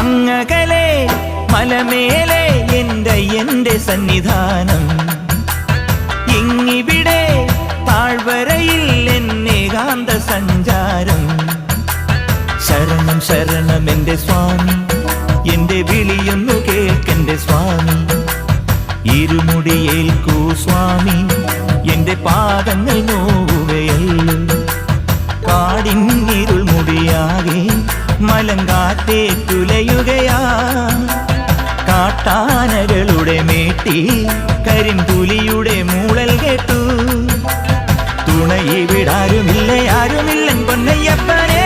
അങ്ങകലെ മലമേലെ എന്റെ സന്നിധാനം, ഇങ്ങിവിടെ താഴ്വരയിൽ എന്നേകാന്ത സഞ്ചാരം. ശരണം ശരണം എന്റെ സ്വാമി, എന്റെ വിളിയൊന്നു കേൾക്കെന്റെ സ്വാമി. ഇരുമുടിയേൽക്കൂ സ്വാമി, എന്റെ പാദങ്ങൾ നോവുകയല്ലോ. കാടിന്നിരുൾ മുടിയാകെ മലങ്കാറ്റേ തുലയുകയാ. കാട്ടാനകളുടെ മേട്ടി കരിമ്പുലിയുടെ മൂളൽ കേട്ടു. തുണയിവിടാരുമില്ല ആരുമില്ലൻ പൊന്നയ്യപ്പനെ.